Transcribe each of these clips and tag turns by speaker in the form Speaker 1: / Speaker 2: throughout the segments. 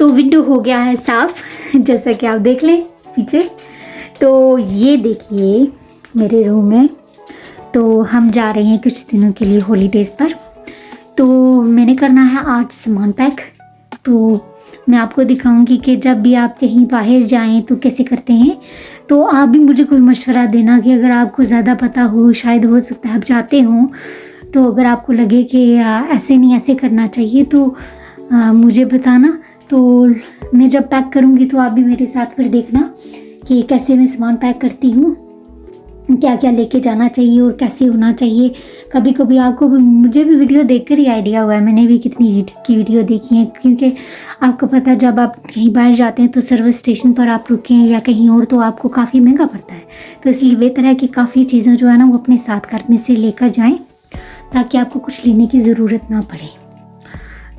Speaker 1: तो विंडो हो गया है साफ़, जैसा कि आप देख लें पीछे। तो ये देखिए मेरे रूम में। तो हम जा रहे हैं कुछ दिनों के लिए हॉलीडेज़ पर, तो मैंने करना है आज सामान पैक। तो मैं आपको दिखाऊंगी कि जब भी आप कहीं बाहर जाएं तो कैसे करते हैं। तो आप भी मुझे कोई मशवरा देना कि अगर आपको ज़्यादा पता हो, शायद हो सकता है आप जाते हों, तो अगर आपको लगे कि ऐसे नहीं ऐसे करना चाहिए तो मुझे बताना। तो मैं जब पैक करूँगी तो आप भी मेरे साथ फिर देखना कि कैसे मैं सामान पैक करती हूँ, क्या क्या लेके जाना चाहिए और कैसे होना चाहिए। कभी कभी आपको भी, मुझे भी वीडियो देखकर ही आइडिया हुआ है, मैंने भी कितनी की वीडियो देखी है, क्योंकि आपको पता है जब आप कहीं बाहर जाते हैं तो सर्विस स्टेशन पर आप रुकें या कहीं और तो आपको काफ़ी महंगा पड़ता है। तो इसलिए बेहतर है कि काफ़ी चीज़ें जो है ना वो अपने साथ घर में से लेकर जाएँ, ताकि आपको कुछ लेने की ज़रूरत ना पड़े।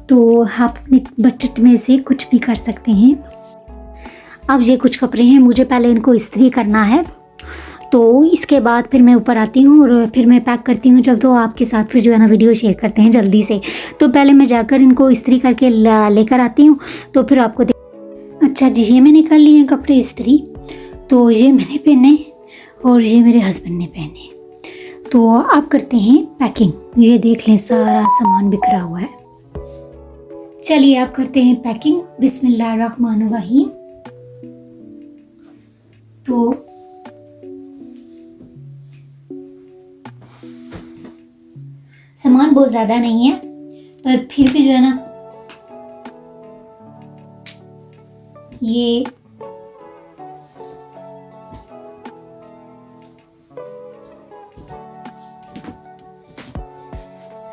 Speaker 1: तो आप अपने बजट में से कुछ भी कर सकते हैं। अब ये कुछ कपड़े हैं, मुझे पहले इनको इस्त्री करना है, तो इसके बाद फिर मैं ऊपर आती हूँ और फिर मैं पैक करती हूँ जब, तो आपके साथ फिर जो है ना वीडियो शेयर करते हैं जल्दी से। तो पहले मैं जाकर इनको इस्त्री करके लेकर आती हूँ, तो फिर आपको अच्छा जी, ये मैंने कर लिए हैं कपड़े इस्त्री। तो ये मैंने पहने और ये मेरे हस्बैंड ने पहने। तो आप करते हैं पैकिंग। ये देख लें सारा सामान बिखरा हुआ है। चलिए आप करते हैं पैकिंग। बिस्मिल्लाहिर्रहमानिर्रहीम। तो सामान बहुत ज़्यादा नहीं है, पर फिर भी जो है ना ये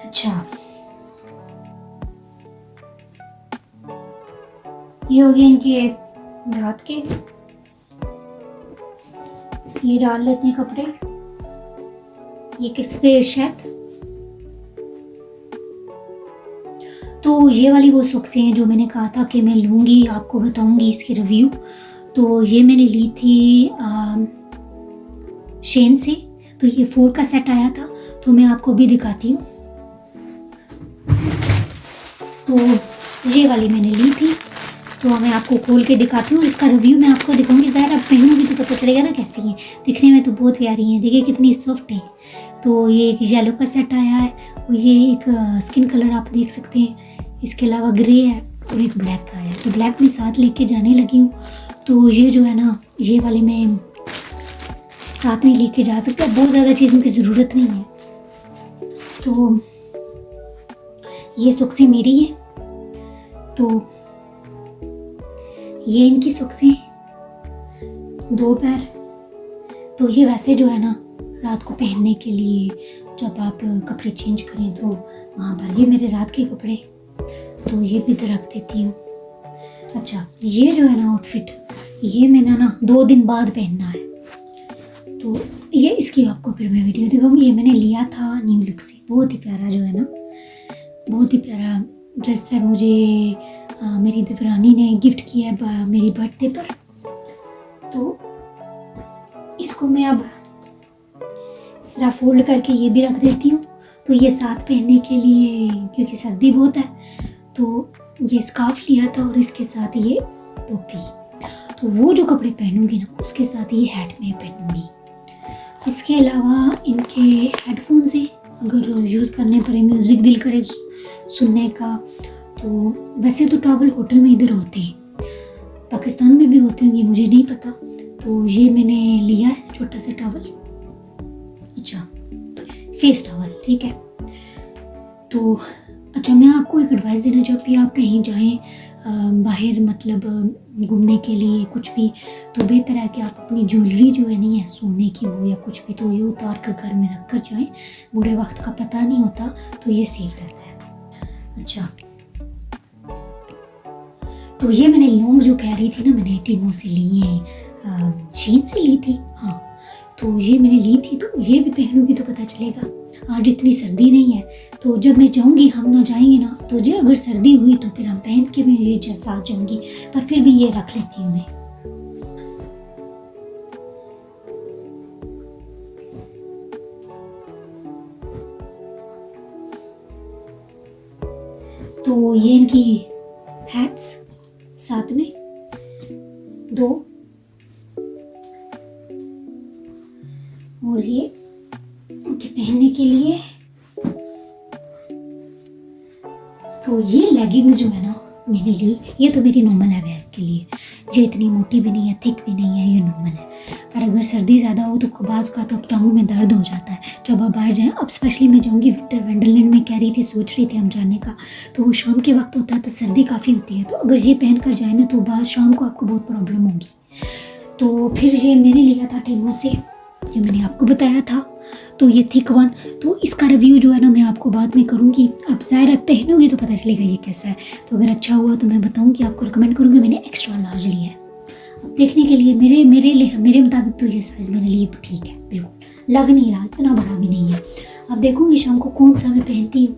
Speaker 1: अच्छा, ये हो गए इनके रात के। ये डाल लेते हैं कपड़े। ये किस पे शर्ट। तो ये वाली वो सॉक्स हैं जो मैंने कहा था कि मैं लूँगी, आपको बताऊँगी इसके रिव्यू। तो ये मैंने ली थी शेन से। तो ये 4 का सेट आया था, तो मैं आपको भी दिखाती हूँ। तो ये वाली मैंने ली थी, तो मैं आपको खोल के दिखाती हूँ। इसका रिव्यू मैं आपको दिखाऊंगी, ज़रा आप पहनूंगी तो पता चलेगा ना कैसी है। दिखने में तो बहुत प्यारी है, देखिए कितनी सॉफ्ट है। तो ये एक येलो का सेट आया है और ये एक स्किन कलर आप देख सकते हैं। इसके अलावा ग्रे है और एक ब्लैक का है। तो ब्लैक में साथ लेके जाने लगी हूँ। तो ये जो है ना, ये वाले मैं साथ में लेके जा सकता, बहुत ज़्यादा चीज़ों की ज़रूरत नहीं है। तो ये सॉक्सें मेरी है। तो ये इनकी सॉक्सें 2 पैर। तो ये वैसे जो है ना रात को पहनने के लिए, जब आप कपड़े चेंज करें तो वहाँ पर। ये मेरे रात के कपड़े, तो ये भी रख देती हूँ। अच्छा, ये जो है ना आउटफिट, ये मैंने ना 2 दिन बाद पहनना है। तो ये इसकी आपको फिर मैं वीडियो दिखाऊंगी। ये मैंने लिया था न्यू लुक से, बहुत ही प्यारा जो है ना, बहुत ही प्यारा ड्रेस है। मुझे मेरी देवरानी ने गिफ्ट किया है मेरी बर्थडे पर। तो इसको मैं अब इस तरह फोल्ड करके ये भी रख देती हूँ। तो ये साथ पहनने के लिए, क्योंकि सर्दी बहुत है, तो ये स्कार्फ लिया था और इसके साथ ये टोपी। तो वो जो कपड़े पहनूंगी ना उसके साथ ये हैट में पहनूंगी। इसके अलावा इनके हेडफोन्स हैं, अगर यूज़ करने पर म्यूज़िक दिल करे सुनने का। तो वैसे तो टॉवल होटल में इधर होते हैं, पाकिस्तान में भी होते होंगे, मुझे नहीं पता। तो ये मैंने लिया है छोटा सा टॉवल। अच्छा, फेस टॉवल, ठीक है। तो अच्छा, मैं आपको एक एडवाइस देना, जब भी आप कहीं जाएं बाहर, मतलब घूमने के लिए कुछ भी, तो बेहतर है कि आप अपनी ज्वेलरी जो है नहीं है सोने की हो या कुछ भी, तो ये उतार कर घर में रख कर जाएँ। बुरे वक्त का पता नहीं होता, तो ये सेफ रहता है। अच्छा, तो ये मैंने लॉन्ग जो कह रही थी ना, मैंने टीमो से ली है, शेन से ली थी। हाँ, तो ये मैंने ली थी। तो ये भी पहनूंगी तो पता चलेगा। आज इतनी सर्दी नहीं है, तो जब मैं जाऊंगी, हम ना जाएंगे ना, तो जो अगर सर्दी हुई तो फिर हम पहन के मैं ये साथ जाऊंगी, पर फिर भी ये रख लेती हूँ मैं। तो ये इनकी हैट्स साथ में 2 और ये उनके पहनने के लिए। तो ये लेगिंग्स जो है ना मैंने ली, ये तो मेरी नॉर्मल है वेयर के लिए, ये इतनी मोटी भी नहीं है, थिक भी नहीं है, ये नॉर्मल है। पर अगर सर्दी ज़्यादा हो तो बाज़ का तो टांगों में दर्द हो जाता है जब आप बाहर जाएं। अब स्पेशली मैं जाऊंगी विंटर वंडरलैंड में, कह रही थी, सोच रही थी हम जाने का, तो वो शाम के वक्त होता है तो सर्दी काफ़ी होती है, तो अगर ये पहन कर जाए ना तो बाद शाम को आपको बहुत प्रॉब्लम होगी। तो फिर ये मैंने लिया था टेमो से, जो मैंने आपको बताया था। तो ये थिक वन, तो इसका रिव्यू जो है ना मैं आपको बाद में करूँगी। आप ज़ाहिर पहनोगे तो पता चलेगा ये कैसा है, तो अगर अच्छा हुआ तो मैं बताऊँगी, आपको रिकमेंड करूँगी। मैंने एक्स्ट्रा लार्ज लिया है अब देखने के लिए, मेरे मुताबिक तो ये साइज़ मेरे लिए ठीक है, बिल्कुल लग नहीं रहा, इतना बड़ा भी नहीं है। अब देखूँगी शाम को कौन सा मैं पहनती हूँ,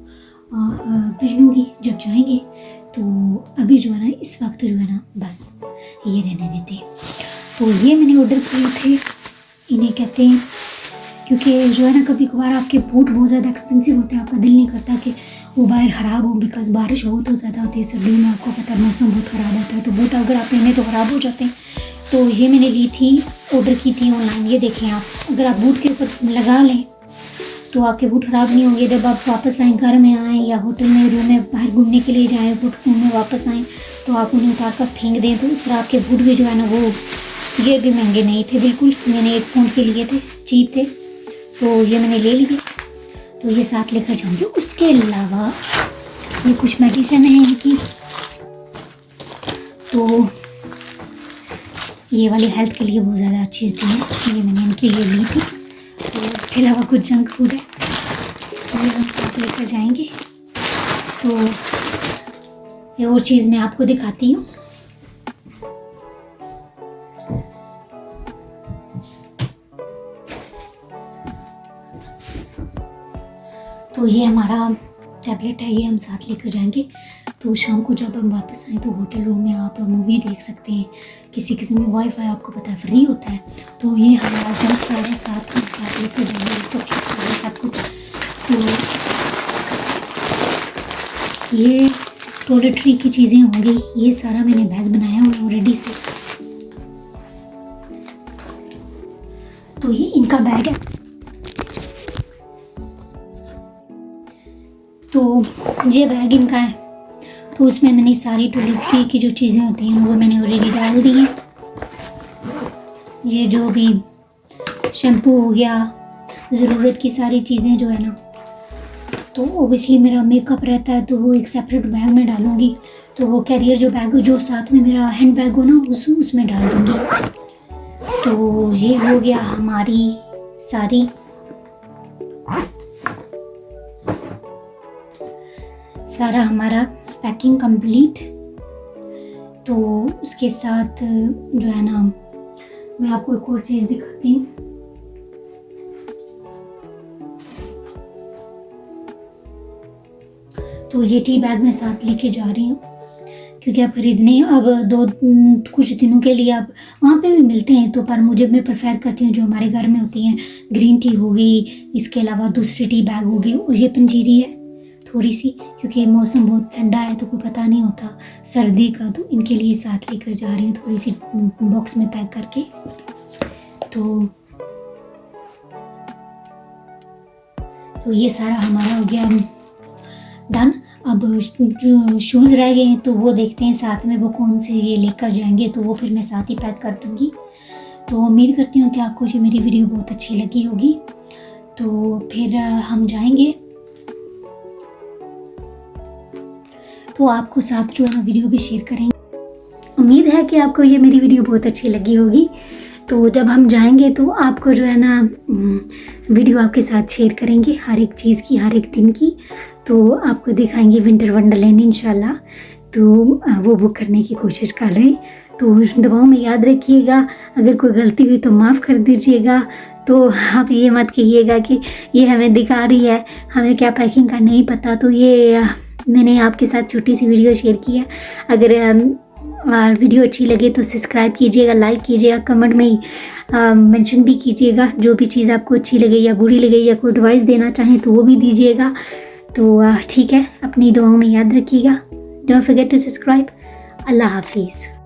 Speaker 1: पहनूँगी जब जाएंगे। तो अभी जो है ना इस वक्त जो है ना बस ये रहने देते। तो ये मैंने ऑर्डर किए थे, इन्हें कहते हैं, क्योंकि जो है ना कभी कभार आपके बूट बहुत ज़्यादा एक्सपेंसिव होते हैं, आपका दिल नहीं करता कि वो बाहर ख़राब हो, बिकॉज बारिश बहुत ज़्यादा होती है सर्दियों में, आपको पता है मौसम बहुत ख़राब होता है, तो बूट अगर आप पहने तो ख़राब हो जाते हैं। तो ये मैंने ली थी, ऑर्डर की थी ऑनलाइन। ये देखें आप, अगर आप बूट के ऊपर लगा लें तो आपके बूट ख़राब नहीं होंगे। जब आप वापस आएँ, घर में आएँ या होटल में, रूम में, बाहर घूमने के लिए जाएँ, बूट में वापस आएँ तो आप उन्हें उतार कर फेंक दें, तो इस तरह आपके बूट भी जो है ना वो, ये भी महंगे नहीं थे बिल्कुल, मैंने 1 पाउंड के लिए थे, चीप थे, तो ये मैंने ले लिए। तो ये साथ लेकर जाऊँगी। उसके अलावा ये कुछ मेडिसिन है इनकी, तो ये वाली हेल्थ के लिए बहुत ज़्यादा अच्छी होती है, ये मैंने इनके लिए ली थी। तो उसके अलावा कुछ जंक फूड है, तो ये हम साथ लेकर जाएंगे। तो ये और चीज़ मैं आपको दिखाती हूँ। तो ये हमारा टैबलेट है, ये हम साथ लेकर जाएंगे। तो शाम को जब हम वापस आएँ तो होटल रूम में आप मूवी देख सकते हैं, किसी किसी में वाईफाई आपको पता है फ्री होता है, तो ये हमारा जब सारे साथ लेकर जाएंगे, तो सब कुछ। तो ये टॉयलेटरी की चीज़ें होंगी, ये सारा मैंने बैग बनाया हुआ ऑलरेडी से। तो ये इनका बैग है, तो ये बैग इनका है। तो उसमें मैंने सारी टॉयलेटरी की जो चीज़ें होती हैं वो मैंने ऑलरेडी डाल दी हैं। ये जो भी शैम्पू हो गया, ज़रूरत की सारी चीज़ें जो है ना, तो ओबियसली मेरा मेकअप रहता है तो वो एक सेपरेट बैग में डालूँगी। तो वो कैरियर जो बैग जो साथ में मेरा हैंड बैग हो ना उसमें डाल दूँगी। तो ये हो गया हमारी सारा हमारा पैकिंग कंप्लीट। तो उसके साथ जो है ना मैं आपको एक और चीज़ दिखाती हूँ। तो ये टी बैग मैं साथ लेके जा रही हूँ, क्योंकि आप खरीदने अब कुछ दिनों के लिए आप वहाँ पे भी मिलते हैं, तो पर मैं प्रेफर करती हूँ जो हमारे घर में होती हैं। ग्रीन टी हो गई, इसके अलावा दूसरी टी बैग हो गई, और ये पंजीरी है थोड़ी सी, क्योंकि मौसम बहुत ठंडा है तो कोई पता नहीं होता सर्दी का, तो इनके लिए साथ लेकर जा रही हूँ थोड़ी सी बॉक्स में पैक करके। तो ये सारा हमारा हो गया डन। अब जो शूज़ रह गए हैं तो वो देखते हैं साथ में वो कौन से ये लेकर जाएंगे, तो वो फिर मैं साथ ही पैक कर दूँगी। तो उम्मीद करती हूँ कि आपको ये मेरी वीडियो बहुत अच्छी लगी होगी। तो फिर हम जाएंगे, तो आपको साथ जो है ना वीडियो भी शेयर करेंगे। उम्मीद है कि आपको ये मेरी वीडियो बहुत अच्छी लगी होगी। तो जब हम जाएंगे तो आपको जो है ना वीडियो आपके साथ शेयर करेंगे, हर एक चीज़ की, हर एक दिन की। तो आपको दिखाएंगे विंटर वंडरलैंड इंशाल्लाह। तो वो बुक करने की कोशिश कर रहे हैं। तो दुआओं में याद रखिएगा, अगर कोई गलती हुई तो माफ़ कर दीजिएगा। तो आप ये मत कहिएगा कि ये हमें दिखा रही है, हमें क्या पैकिंग का नहीं पता। तो ये मैंने आपके साथ छोटी सी वीडियो शेयर की है। अगर वीडियो अच्छी लगे तो सब्सक्राइब कीजिएगा, लाइक कीजिएगा, कमेंट में मेंशन भी कीजिएगा जो भी चीज़ आपको अच्छी लगे या बुरी लगे, या कोई एडवाइस देना चाहें तो वो भी दीजिएगा। तो ठीक है, अपनी दुआओं में याद रखिएगा। Don't forget to subscribe. Allah हाफिज़।